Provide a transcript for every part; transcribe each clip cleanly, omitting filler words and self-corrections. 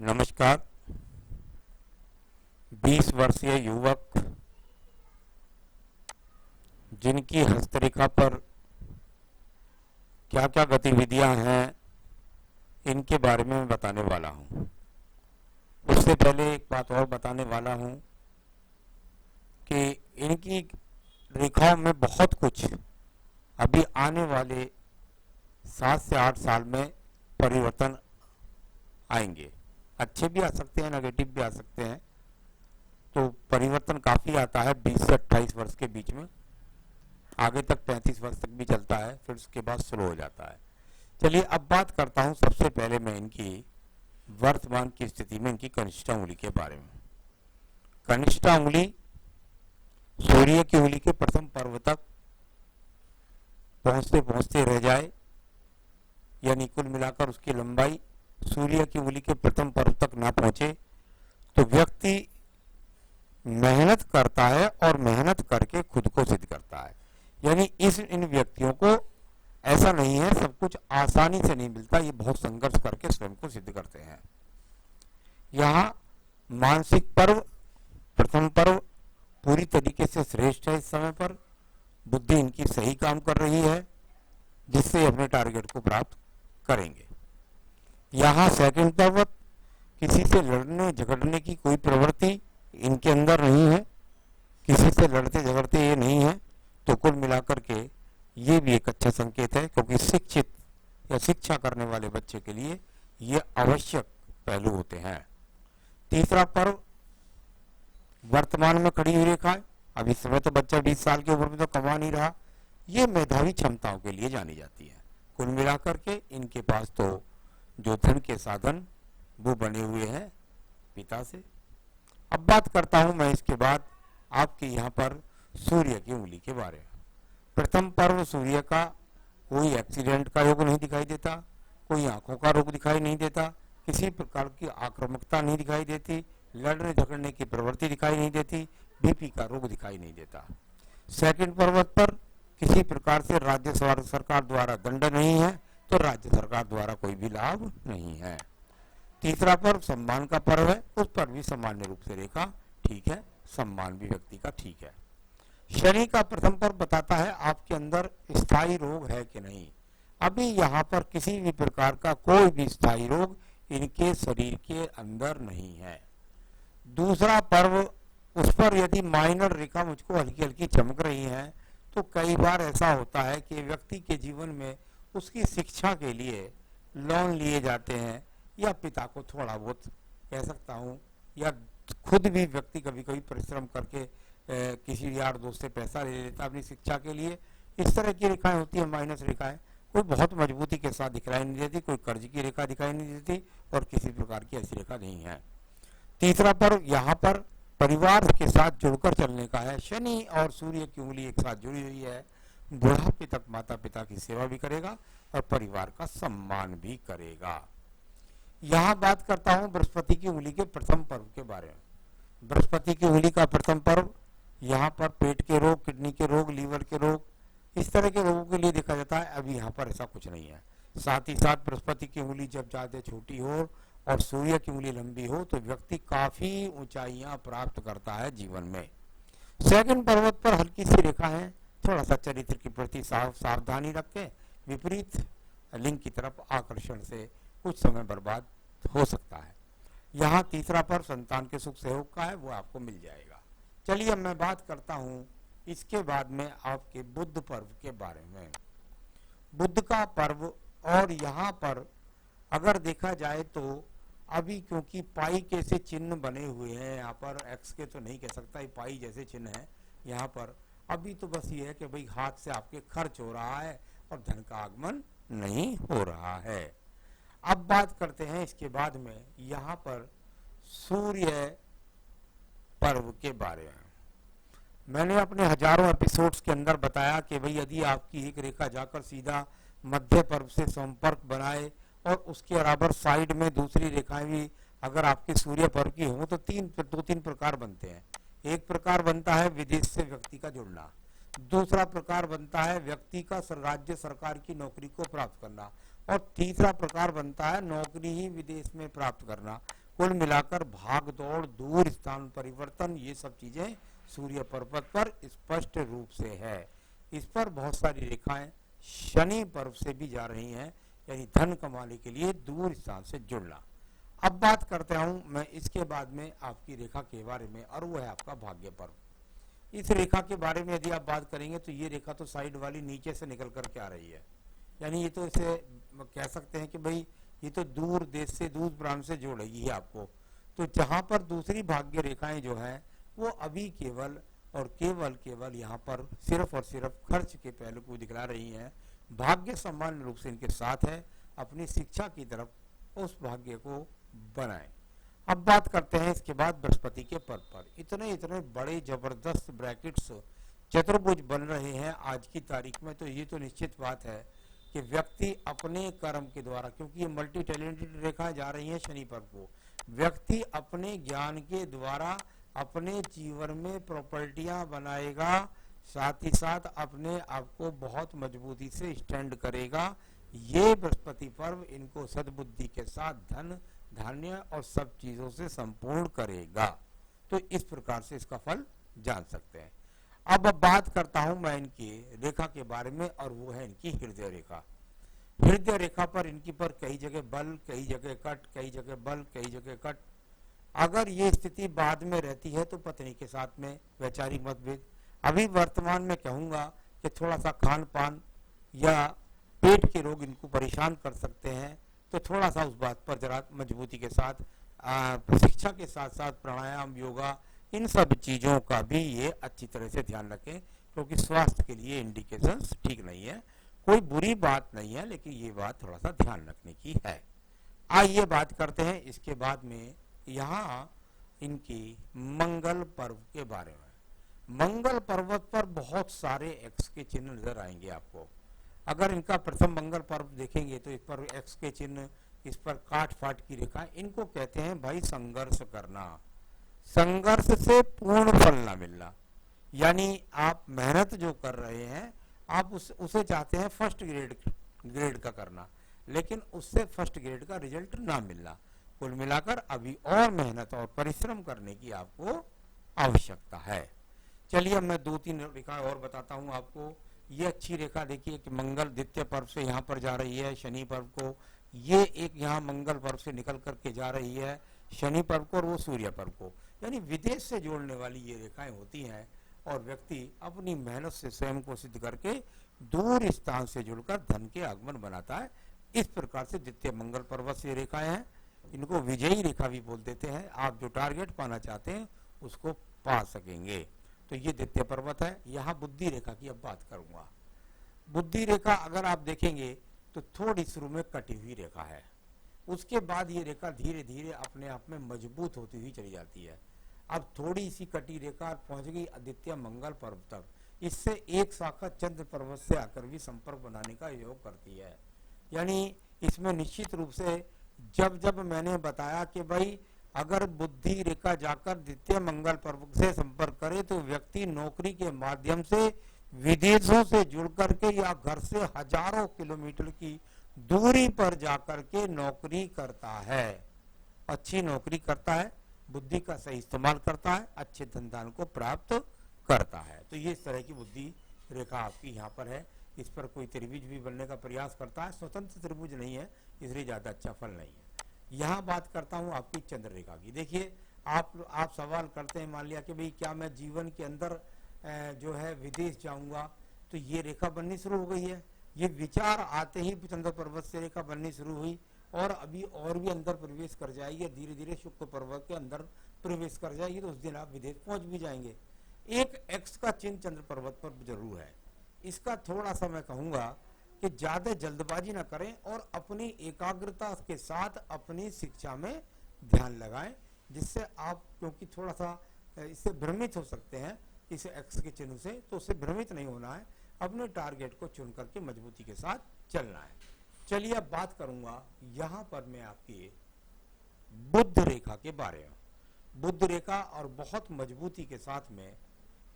नमस्कार। 20 वर्षीय युवक जिनकी हस्तरेखा पर क्या क्या गतिविधियां हैं, इनके बारे में मैं बताने वाला हूं। उससे पहले एक बात और बताने वाला हूं कि इनकी रेखाओं में बहुत कुछ अभी आने वाले 7 से 8 साल में परिवर्तन आएंगे। अच्छे भी आ सकते हैं, नेगेटिव भी आ सकते हैं। तो परिवर्तन काफ़ी आता है 20 से 28 वर्ष के बीच में, आगे तक 35 वर्ष तक भी चलता है, फिर उसके बाद स्लो हो जाता है। चलिए अब बात करता हूँ सबसे पहले मैं इनकी वर्तमान की स्थिति में इनकी कनिष्ठा उंगली के बारे में। कनिष्ठा उंगली सूर्य की उंगली के प्रथम पर्व तक पहुंचते पहुंचते रह जाए, यानी कुल मिलाकर उसकी लंबाई सूर्य की उंगली के प्रथम पर्व तक ना पहुंचे, तो व्यक्ति मेहनत करता है और मेहनत करके खुद को सिद्ध करता है। यानी इन व्यक्तियों को ऐसा नहीं है, सब कुछ आसानी से नहीं मिलता, ये बहुत संघर्ष करके स्वयं को सिद्ध करते हैं। यहाँ मानसिक पर्व, प्रथम पर्व पूरी तरीके से श्रेष्ठ है। इस समय पर बुद्धि इनकी सही काम कर रही है, जिससे अपने टारगेट को प्राप्त करेंगे। यहाँ सेकंड पर्व, किसी से लड़ने झगड़ने की कोई प्रवृत्ति इनके अंदर नहीं है, किसी से लड़ते झगड़ते ये नहीं है। तो कुल मिलाकर के ये भी एक अच्छा संकेत है, क्योंकि शिक्षित या शिक्षा करने वाले बच्चे के लिए ये आवश्यक पहलू होते हैं। तीसरा पर्व वर्तमान में खड़ी हुई रेखा है। अब इस समय तो बच्चा 20 साल की उम्र में तो कमा नहीं रहा, ये मेधावी क्षमताओं के लिए जानी जाती है। कुल मिलाकर के इनके पास तो जो धन के साधन वो बने हुए हैं पिता से। अब बात करता हूं मैं इसके बाद आपके यहाँ पर सूर्य की उंगली के बारे में। प्रथम पर्व सूर्य का कोई एक्सीडेंट का योग नहीं दिखाई देता, कोई आंखों का रोग दिखाई नहीं देता, किसी प्रकार की आक्रामकता नहीं दिखाई देती, लड़ने झगड़ने की प्रवृत्ति दिखाई नहीं देती, बीपी का रोग दिखाई नहीं देता। सेकंड पर्वत पर किसी प्रकार से राज्य सरकार द्वारा दंड नहीं है, तो राज्य सरकार द्वारा कोई भी लाभ नहीं है। तीसरा पर्व सम्मान का पर्व है, उस पर भी सामान्य रूप से रेखा ठीक है, सम्मान भी व्यक्ति का ठीक है। शनि का प्रथम पर्व बताता है आपके अंदर स्थायी रोग है कि नहीं। अभी यहाँ पर किसी भी प्रकार का कोई भी स्थायी रोग इनके शरीर के अंदर नहीं है। दूसरा पर्व, उस पर यदि माइनर रेखा मुझको हल्की हल्की चमक रही है, तो कई बार ऐसा होता है कि व्यक्ति के जीवन में उसकी शिक्षा के लिए लोन लिए जाते हैं, या पिता को थोड़ा बहुत कह सकता हूँ, या खुद भी व्यक्ति कभी कभी परिश्रम करके किसी यार दोस्त से पैसा ले लेता अपनी शिक्षा के लिए। इस तरह की रेखाएं होती है, माइनस रेखाएं। कोई बहुत मजबूती के साथ दिखाई नहीं देती, कोई कर्ज की रेखा दिखाई नहीं देती, और किसी प्रकार की ऐसी रेखा नहीं है। तीसरा पर्व यहाँ पर परिवार के साथ जुड़कर चलने का है। शनि और सूर्य की उंगली एक साथ जुड़ी हुई है। बुढ़ापे तक माता पिता की सेवा भी करेगा और परिवार का सम्मान भी करेगा। यहाँ बात करता हूँ बृहस्पति की उंगली के प्रथम पर्व के बारे में। बृहस्पति की उंगली का प्रथम पर्व यहाँ पर पेट के रोग, किडनी के रोग, लीवर के रोग, इस तरह के रोगों के लिए देखा जाता है। अभी यहाँ पर ऐसा कुछ नहीं है। साथ ही साथ बृहस्पति की उंगली जब ज्यादा छोटी हो और सूर्य की उंगली लंबी हो, तो व्यक्ति काफी ऊंचाइयां प्राप्त करता है जीवन में। सेकंड पर्वत पर हल्की सी रेखा है, थोड़ा सा चरित्र के प्रति सावधानी रखें, विपरीत लिंग की तरफ आकर्षण से कुछ समय बर्बाद हो सकता है। यहाँ तीसरा पर्व संतान के सुख सहयोग का है, वो आपको मिल जाएगा। चलिए अब मैं बात करता हूँ इसके बाद में आपके बुध पर्व के बारे में। बुध का पर्व, और यहाँ पर अगर देखा जाए तो अभी क्योंकि पाई के से चिन्ह बने हुए हैं, यहाँ पर एक्स के तो नहीं कह सकता, ये पाई जैसे चिन्ह है यहाँ पर। अभी तो बस ये है कि भाई हाथ से आपके खर्च हो रहा है और धन का आगमन नहीं हो रहा है। अब बात करते हैं इसके बाद में यहाँ पर सूर्य पर्व के बारे में। मैंने अपने हजारों एपिसोड्स के अंदर बताया कि भाई यदि आपकी एक रेखा जाकर सीधा मध्य पर्व से संपर्क बनाए और उसके बराबर साइड में दूसरी रेखाएं भी अगर आपके सूर्य पर्व की हो, तो दो तीन प्रकार बनते हैं। एक प्रकार बनता है विदेश से व्यक्ति का जुड़ना, दूसरा प्रकार बनता है व्यक्ति का राज्य सरकार की नौकरी को प्राप्त करना, और तीसरा प्रकार बनता है नौकरी ही विदेश में प्राप्त करना। कुल मिलाकर भाग दौड़, दूर स्थान परिवर्तन, ये सब चीजें सूर्य पर्वत पर स्पष्ट रूप से है। इस पर बहुत सारी रेखाएं शनि पर्व से भी जा रही हैं, यानी धन कमाने के लिए दूर स्थान से जुड़ना। अब बात करते हूं मैं इसके बाद में आपकी रेखा के बारे में, और वो है आपका भाग्य पर्व। इस रेखा के बारे में यदि आप बात करेंगे तो ये रेखा तो साइड वाली नीचे से निकल कर के आ रही है, यानी ये तो इसे कह सकते हैं कि भाई ये तो दूर देश से, दूर प्रांत से जोड़ेगी आपको। तो जहां पर दूसरी भाग्य रेखाएं जो हैं वो अभी केवल और केवल यहाँ पर सिर्फ और सिर्फ खर्च के पहलू को दिखला रही हैं। भाग्य सामान्य रूप से इनके साथ है, अपनी शिक्षा की तरफ उस भाग्य को बनाएं। अब बात करते हैं इसके बाद बृहस्पति के पद पर। इतने बड़े जबरदस्त ब्रैकेट्स चतुर्भुज बन रहे हैं आज की तारीख में, तो ये तो निश्चित बात है कि व्यक्ति अपने कर्म के द्वारा, क्योंकि ये मल्टी टैलेंटेड रेखाएं जा रही हैं शनि पर्व को, व्यक्ति अपने ज्ञान के द्वारा अपने जीवन में प्रॉपर्टियां बनाएगा, साथ ही साथ अपने आप को बहुत मजबूती से स्टैंड करेगा। ये बृहस्पति पर्व इनको सद्बुद्धि के साथ धन, धान्य और सब चीजों से संपूर्ण करेगा। तो इस प्रकार से इसका फल जान सकते हैं। अब बात करता हूं मैं इनकी रेखा के बारे में, और वो है इनकी हृदय रेखा। हृदय रेखा पर इनकी पर कई जगह बल, कई जगह कट, कई जगह बल, कई जगह कट। अगर ये स्थिति बाद में रहती है तो पत्नी के साथ में वैचारिक मतभेद। अभी वर्तमान में कहूंगा कि थोड़ा सा खान पान या पेट के रोग इनको परेशान कर सकते हैं, तो थोड़ा सा उस बात पर जरा मजबूती के साथ शिक्षा के साथ साथ प्राणायाम, योगा, इन सब चीजों का भी ये अच्छी तरह से ध्यान रखें, क्योंकि स्वास्थ्य के लिए इंडिकेशंस ठीक नहीं है। कोई बुरी बात नहीं है, लेकिन ये बात थोड़ा सा ध्यान रखने की है। आइए बात करते हैं इसके बाद में यहाँ इनकी मंगल पर्व के बारे में। मंगल पर्वत पर बहुत सारे एक्स के चिन्ह नजर आएंगे आपको। अगर इनका प्रथम मंगल पर्व देखेंगे तो इस पर एक्स के चिन्ह, इस पर काट फाट की रेखा, इनको कहते हैं भाई संघर्ष करना, संघर्ष से पूर्ण फल ना मिलना। यानी आप मेहनत जो कर रहे हैं आप उसे चाहते हैं फर्स्ट ग्रेड का करना, लेकिन उससे फर्स्ट ग्रेड का रिजल्ट ना मिलना। कुल मिलाकर अभी और मेहनत और परिश्रम करने की आपको आवश्यकता है। चलिए अब मैं 2-3 रेखा और बताता हूं आपको। ये अच्छी रेखा देखिए कि मंगल द्वितीय पर्व से यहाँ पर जा रही है शनि पर्व को, ये एक यहाँ मंगल पर्व से निकल करके जा रही है शनि पर्व को, और वो सूर्य पर्व को, यानी विदेश से जोड़ने वाली ये रेखाएं होती हैं। और व्यक्ति अपनी मेहनत से स्वयं को सिद्ध करके दूर स्थान से जुड़कर धन के आगमन बनाता है। इस प्रकार से द्वितीय मंगल पर्वत से रेखाएं हैं, इनको विजयी रेखा भी बोल देते हैं। आप जो टारगेट पाना चाहते हैं उसको पा सकेंगे। तो ये द्वितीय पर्वत है। यहाँ बुद्धि रेखा की अब बात करूंगा। बुद्धि रेखा अगर आप देखेंगे तो थोड़ी शुरू में कटी हुई रेखा है, उसके बाद ये रेखा धीरे धीरे अपने आप में मजबूत होती हुई चली जाती है। अब थोड़ी सी कटी रेखा पहुंच गई द्वितीय मंगल पर्व तक। इससे एक शाखा चंद्र पर्वत से आकर भी संपर्क बनाने का योग करती है। यानी इसमें निश्चित रूप से जब जब मैंने बताया कि भाई अगर बुद्धि रेखा जाकर द्वितीय मंगल पर्व से संपर्क करे तो व्यक्ति नौकरी के माध्यम से विदेशों से जुड़ करके या घर से हजारों किलोमीटर की दूरी पर जाकर के नौकरी करता है, अच्छी नौकरी करता है, बुद्धि का सही इस्तेमाल करता है, अच्छे धन को प्राप्त करता है। तो ये इस तरह की बुद्धि रेखा आपकी यहाँ पर है। इस पर कोई त्रिभुज भी बनने का प्रयास करता है, स्वतंत्र त्रिभुज नहीं है, इसलिए ज्यादा अच्छा फल नहीं है। यहाँ बात करता हूँ आपकी चंद्र रेखा की। देखिए आप सवाल करते हैं, मान लिया कि भाई क्या मैं जीवन के अंदर जो है विदेश जाऊंगा, तो ये रेखा बननी शुरू हो गई है। ये विचार आते ही चंद्र पर्वत से रेखा बननी शुरू हुई और अभी और भी अंदर प्रवेश कर जाएगी, धीरे धीरे शुक्र पर्वत के अंदर प्रवेश कर जाएगी, तो उस दिन आप विदेश पहुंच भी जाएंगे। एक एक्स का चिन्ह चंद्र पर्वत पर जरूर है। इसका थोड़ा सा मैं कहूंगा कि ज्यादा जल्दबाजी ना करें और अपनी एकाग्रता के साथ अपनी शिक्षा में ध्यान लगाएं, जिससे आप, क्योंकि थोड़ा सा इससे भ्रमित हो सकते हैं इस एक्स के चिन्ह से, तो उससे भ्रमित नहीं होना है, अपने टारगेट को चुन करके मजबूती के साथ चलना है। चलिए अब बात करूंगा यहां पर मैं आपकी बुध रेखा के बारे में। बुध रेखा और बहुत मजबूती के साथ में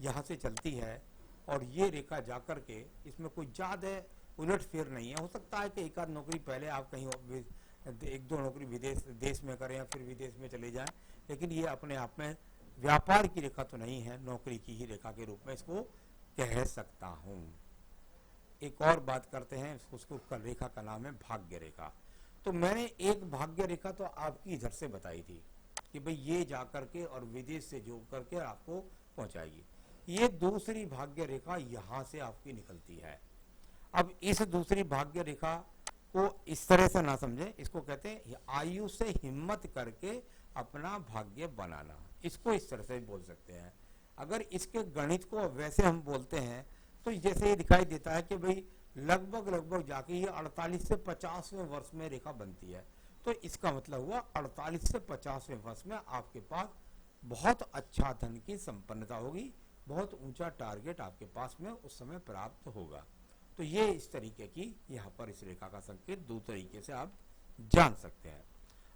यहां से चलती है और ये रेखा जाकर के इसमें कोई ज्यादा उलट फेर नहीं है। हो सकता है कि एक आध नौकरी पहले आप कहीं एक दो नौकरी देश में करें या फिर विदेश में चले जाएं, लेकिन ये अपने आप में व्यापार की रेखा तो नहीं है, नौकरी की ही रेखा के रूप में इसको कह सकता हूँ। एक और बात करते हैं, उसका रेखा का नाम है भाग्य रेखा। तो मैंने एक भाग्य रेखा तो आपकी इधर से बताई थी कि भाई ये जा करके और विदेश से जोड़ करके आपको पहुंचाएगी। ये दूसरी भाग्य रेखा यहाँ से आपकी निकलती है। अब इस दूसरी भाग्य रेखा को इस तरह से ना समझे, इसको कहते हैं आयु से हिम्मत करके अपना भाग्य बनाना, इसको इस तरह से बोल सकते हैं। अगर इसके गणित को वैसे हम बोलते हैं तो जैसे ये दिखाई देता है कि भाई लगभग जाके ये 48 से 50वें वर्ष में रेखा बनती है। तो इसका मतलब हुआ 48 से 50वें वर्ष में आपके पास बहुत अच्छा धन की संपन्नता होगी, बहुत ऊंचा टारगेट आपके पास में उस समय प्राप्त होगा। तो ये इस तरीके की यहाँ पर इस रेखा का संकेत दो तरीके से आप जान सकते हैं।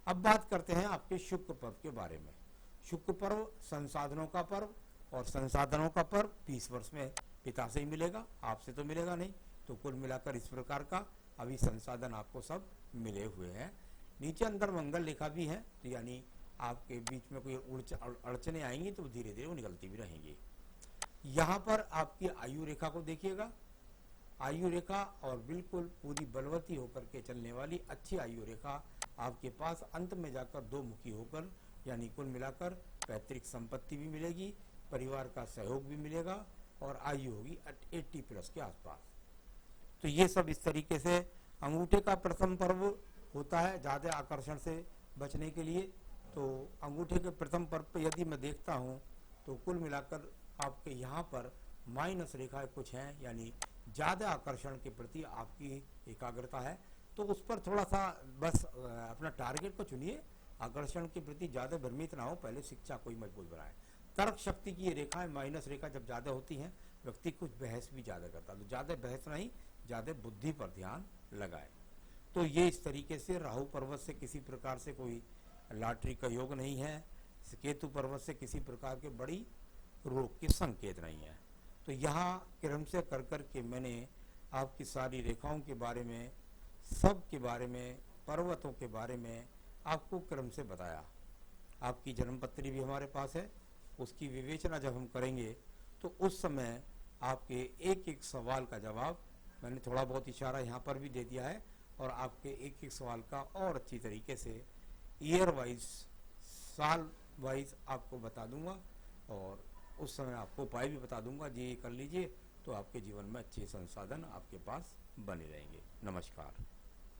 अब बात करते हैं आपके शुक्र पर्व के बारे में। शुक्र पर्व संसाधनों का पर्व, और संसाधनों का पर्व 20 वर्ष में पिता से ही मिलेगा, आपसे तो मिलेगा नहीं। तो कुल मिलाकर इस प्रकार का अभी संसाधन आपको सब मिले हुए हैं। नीचे अंदर मंगल रेखा भी है, तो यानी आपके बीच में कोई अड़चने आएंगी तो धीरे धीरे वो निकलती भी रहेंगी। यहाँ पर आपकी आयु रेखा को देखिएगा, आयु रेखा और बिल्कुल पूरी बलवती होकर के चलने वाली अच्छी आयु रेखा आपके पास अंत में जाकर दो मुखी होकर, यानी कुल मिलाकर पैतृक संपत्ति भी मिलेगी, परिवार का सहयोग भी मिलेगा और आयु होगी 80 प्लस के आसपास। तो ये सब इस तरीके से अंगूठे का प्रथम पर्व होता है ज्यादा आकर्षण से बचने के लिए। तो अंगूठे के प्रथम पर्व पे यदि मैं देखता हूँ तो कुल मिलाकर आपके यहाँ पर माइनस रेखाएं कुछ हैं, यानी ज्यादा आकर्षण के प्रति आपकी एकाग्रता है। तो उस पर थोड़ा सा बस अपना टारगेट को चुनिए, आकर्षण के प्रति ज्यादा भ्रमित ना हो, पहले शिक्षा को ही मजबूत बनाए। तर्क शक्ति की ये रेखाएं माइनस रेखा जब ज्यादा होती हैं, व्यक्ति कुछ बहस भी ज्यादा करता है। तो ज्यादा बहस नहीं, ज्यादा बुद्धि पर ध्यान लगाए। तो ये इस तरीके से राहु पर्वत से किसी प्रकार से कोई लॉटरी का योग नहीं है, केतु पर्वत से किसी प्रकार के बड़ी रोग के संकेत नहीं है। तो यहाँ क्रम से कर कर के मैंने आपकी सारी रेखाओं के बारे में, सब के बारे में, पर्वतों के बारे में आपको क्रम से बताया। आपकी जन्मपत्री भी हमारे पास है, उसकी विवेचना जब हम करेंगे तो उस समय आपके एक एक सवाल का जवाब मैंने थोड़ा बहुत इशारा यहाँ पर भी दे दिया है, और आपके एक एक सवाल का और अच्छी तरीके से ईयर वाइज, साल वाइज आपको बता दूंगा, और उस समय आपको उपाय भी बता दूंगा, जी कर लीजिए तो आपके जीवन में अच्छे संसाधन आपके पास बने रहेंगे। नमस्कार।